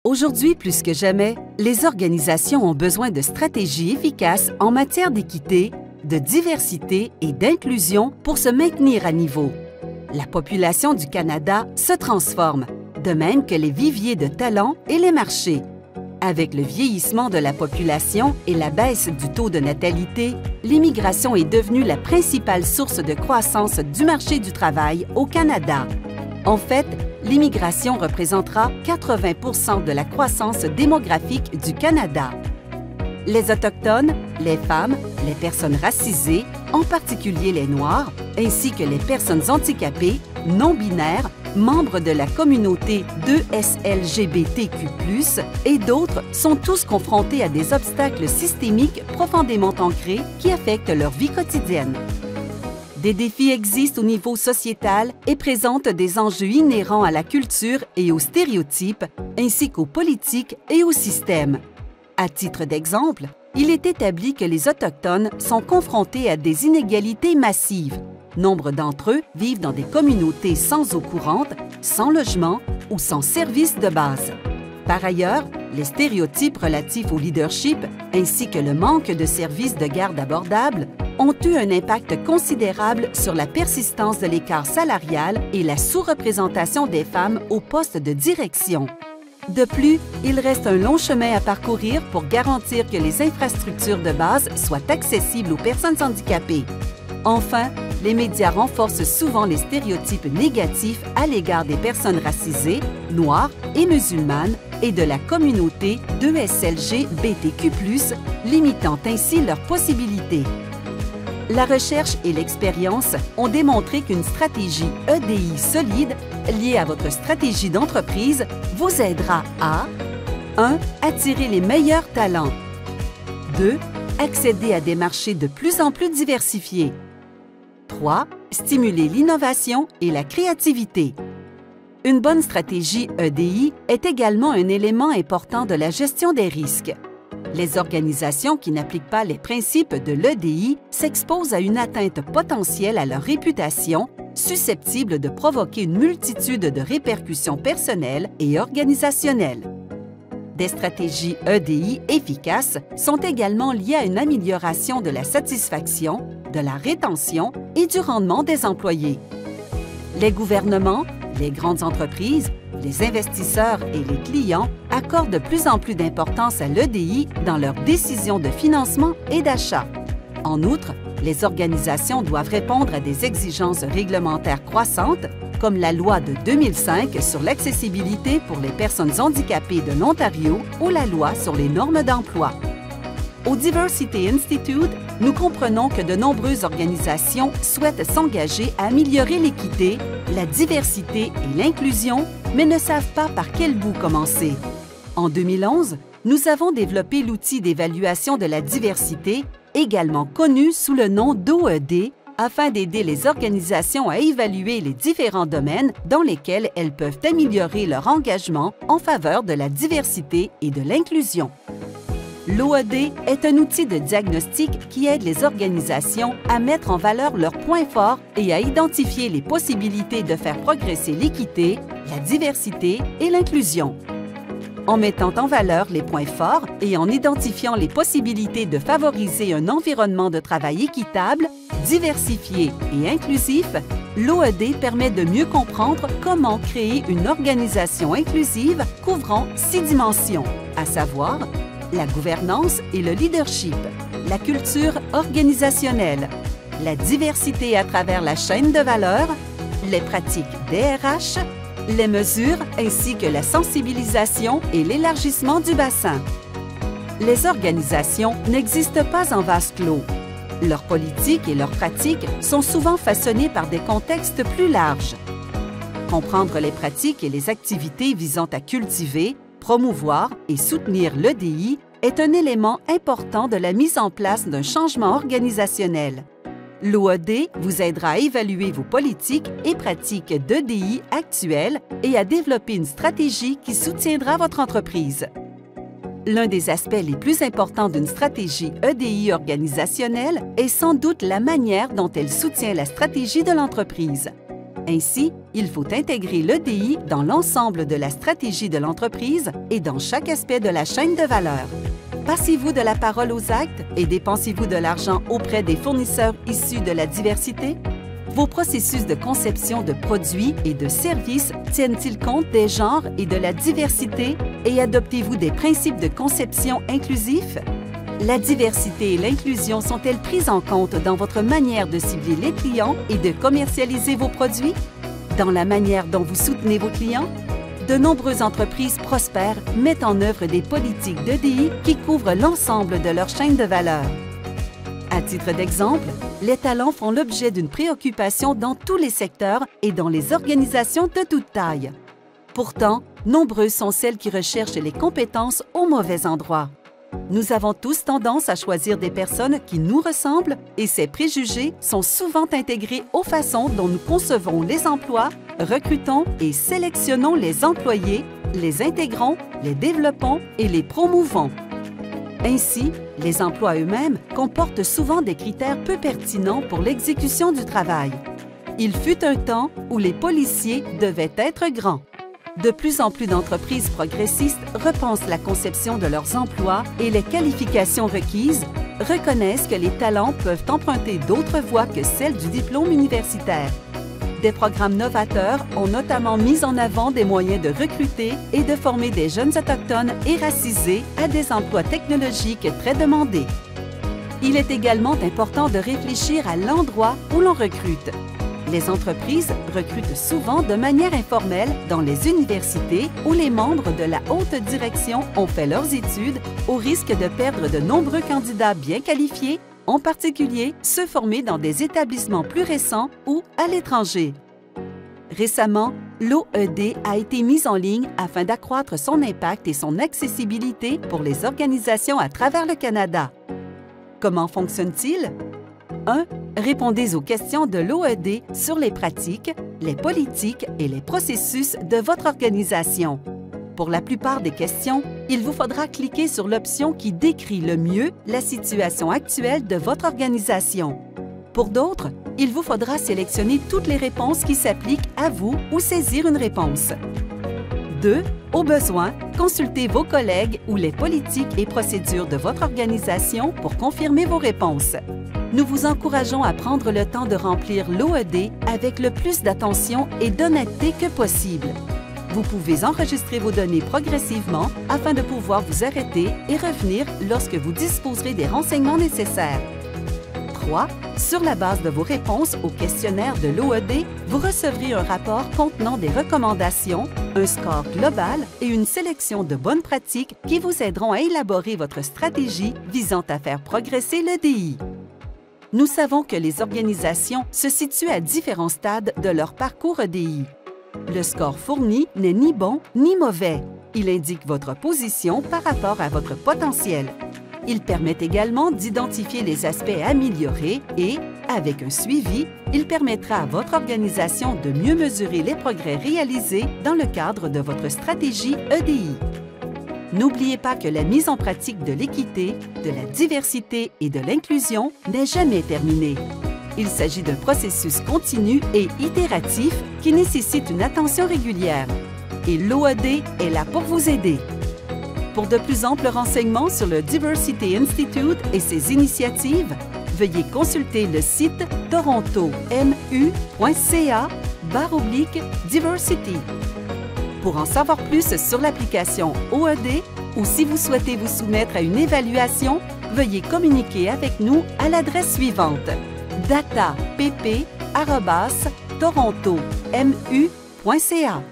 Aujourd'hui, plus que jamais, les organisations ont besoin de stratégies efficaces en matière d'équité, de diversité et d'inclusion pour se maintenir à niveau. La population du Canada se transforme, de même que les viviers de talents et les marchés. Avec le vieillissement de la population et la baisse du taux de natalité, l'immigration est devenue la principale source de croissance du marché du travail au Canada. En fait, l'immigration représentera 80% de la croissance démographique du Canada. Les Autochtones, les femmes, les personnes racisées, en particulier les Noirs, ainsi que les personnes handicapées, non-binaires, membres de la communauté 2SLGBTQ+, et d'autres sont tous confrontés à des obstacles systémiques profondément ancrés qui affectent leur vie quotidienne. Des défis existent au niveau sociétal et présentent des enjeux inhérents à la culture et aux stéréotypes, ainsi qu'aux politiques et au système. À titre d'exemple, il est établi que les Autochtones sont confrontés à des inégalités massives. Nombre d'entre eux vivent dans des communautés sans eau courante, sans logement ou sans services de base. Par ailleurs, les stéréotypes relatifs au leadership ainsi que le manque de services de garde abordables ont eu un impact considérable sur la persistance de l'écart salarial et la sous-représentation des femmes aux postes de direction. De plus, il reste un long chemin à parcourir pour garantir que les infrastructures de base soient accessibles aux personnes handicapées. Enfin, les médias renforcent souvent les stéréotypes négatifs à l'égard des personnes racisées, noires et musulmanes et de la communauté 2SLGBTQ+, limitant ainsi leurs possibilités. La recherche et l'expérience ont démontré qu'une stratégie EDI solide liée à votre stratégie d'entreprise vous aidera à 1. Attirer les meilleurs talents. 2. Accéder à des marchés de plus en plus diversifiés. 3. Stimuler l'innovation et la créativité. Une bonne stratégie EDI est également un élément important de la gestion des risques. Les organisations qui n'appliquent pas les principes de l'EDI s'exposent à une atteinte potentielle à leur réputation, susceptible de provoquer une multitude de répercussions personnelles et organisationnelles. Des stratégies EDI efficaces sont également liées à une amélioration de la satisfaction, de la rétention et du rendement des employés. Les gouvernements, les grandes entreprises, les investisseurs et les clients accordent de plus en plus d'importance à l'EDI dans leurs décisions de financement et d'achat. En outre, les organisations doivent répondre à des exigences réglementaires croissantes, comme la loi de 2005 sur l'accessibilité pour les personnes handicapées de l'Ontario ou la loi sur les normes d'emploi. Au Diversity Institute, nous comprenons que de nombreuses organisations souhaitent s'engager à améliorer l'équité, la diversité et l'inclusion, mais ne savent pas par quel bout commencer. En 2011, nous avons développé l'outil d'évaluation de la diversité, également connu sous le nom d'OED, afin d'aider les organisations à évaluer les différents domaines dans lesquels elles peuvent améliorer leur engagement en faveur de la diversité et de l'inclusion. L'OED est un outil de diagnostic qui aide les organisations à mettre en valeur leurs points forts et à identifier les possibilités de faire progresser l'équité, la diversité et l'inclusion. En mettant en valeur les points forts et en identifiant les possibilités de favoriser un environnement de travail équitable, diversifié et inclusif, l'OED permet de mieux comprendre comment créer une organisation inclusive couvrant 6 dimensions, à savoir la gouvernance et le leadership, la culture organisationnelle, la diversité à travers la chaîne de valeur, les pratiques DRH, les mesures ainsi que la sensibilisation et l'élargissement du bassin. Les organisations n'existent pas en vase clos. Leurs politiques et leurs pratiques sont souvent façonnées par des contextes plus larges. Comprendre les pratiques et les activités visant à cultiver, promouvoir et soutenir l'EDI est un élément important de la mise en place d'un changement organisationnel. L'OED vous aidera à évaluer vos politiques et pratiques d'EDI actuelles et à développer une stratégie qui soutiendra votre entreprise. L'un des aspects les plus importants d'une stratégie EDI organisationnelle est sans doute la manière dont elle soutient la stratégie de l'entreprise. Ainsi, il faut intégrer l'EDI dans l'ensemble de la stratégie de l'entreprise et dans chaque aspect de la chaîne de valeur. Passez-vous de la parole aux actes et dépensez-vous de l'argent auprès des fournisseurs issus de la diversité? Vos processus de conception de produits et de services tiennent-ils compte des genres et de la diversité et adoptez-vous des principes de conception inclusifs? La diversité et l'inclusion sont-elles prises en compte dans votre manière de cibler les clients et de commercialiser vos produits? Dans la manière dont vous soutenez vos clients? De nombreuses entreprises prospères mettent en œuvre des politiques d'EDI qui couvrent l'ensemble de leur chaîne de valeur. À titre d'exemple, les talents font l'objet d'une préoccupation dans tous les secteurs et dans les organisations de toute taille. Pourtant, nombreuses sont celles qui recherchent les compétences au mauvais endroit. Nous avons tous tendance à choisir des personnes qui nous ressemblent et ces préjugés sont souvent intégrés aux façons dont nous concevons les emplois, recrutons et sélectionnons les employés, les intégrons, les développons et les promouvons. Ainsi, les emplois eux-mêmes comportent souvent des critères peu pertinents pour l'exécution du travail. Il fut un temps où les policiers devaient être grands. De plus en plus d'entreprises progressistes repensent la conception de leurs emplois et les qualifications requises, reconnaissent que les talents peuvent emprunter d'autres voies que celles du diplôme universitaire. Des programmes novateurs ont notamment mis en avant des moyens de recruter et de former des jeunes autochtones et racisés à des emplois technologiques très demandés. Il est également important de réfléchir à l'endroit où l'on recrute. Les entreprises recrutent souvent de manière informelle dans les universités où les membres de la haute direction ont fait leurs études au risque de perdre de nombreux candidats bien qualifiés, en particulier ceux formés dans des établissements plus récents ou à l'étranger. Récemment, l'OED a été mise en ligne afin d'accroître son impact et son accessibilité pour les organisations à travers le Canada. Comment fonctionne-t-il? 1. Répondez aux questions de l'OED sur les pratiques, les politiques et les processus de votre organisation. Pour la plupart des questions, il vous faudra cliquer sur l'option qui décrit le mieux la situation actuelle de votre organisation. Pour d'autres, il vous faudra sélectionner toutes les réponses qui s'appliquent à vous ou saisir une réponse. 2. Au besoin, consultez vos collègues ou les politiques et procédures de votre organisation pour confirmer vos réponses. Nous vous encourageons à prendre le temps de remplir l'OED avec le plus d'attention et d'honnêteté que possible. Vous pouvez enregistrer vos données progressivement afin de pouvoir vous arrêter et revenir lorsque vous disposerez des renseignements nécessaires. 3. Sur la base de vos réponses au questionnaire de l'OED, vous recevrez un rapport contenant des recommandations, un score global et une sélection de bonnes pratiques qui vous aideront à élaborer votre stratégie visant à faire progresser l'EDI. Nous savons que les organisations se situent à différents stades de leur parcours EDI. Le score fourni n'est ni bon ni mauvais. Il indique votre position par rapport à votre potentiel. Il permet également d'identifier les aspects à améliorer et, avec un suivi, il permettra à votre organisation de mieux mesurer les progrès réalisés dans le cadre de votre stratégie EDI. N'oubliez pas que la mise en pratique de l'équité, de la diversité et de l'inclusion n'est jamais terminée. Il s'agit d'un processus continu et itératif qui nécessite une attention régulière. Et l'OED est là pour vous aider. Pour de plus amples renseignements sur le Diversity Institute et ses initiatives, veuillez consulter le site torontomu.ca/diversity. Pour en savoir plus sur l'application OED ou si vous souhaitez vous soumettre à une évaluation, veuillez communiquer avec nous à l'adresse suivante: data.pp@torontomu.ca.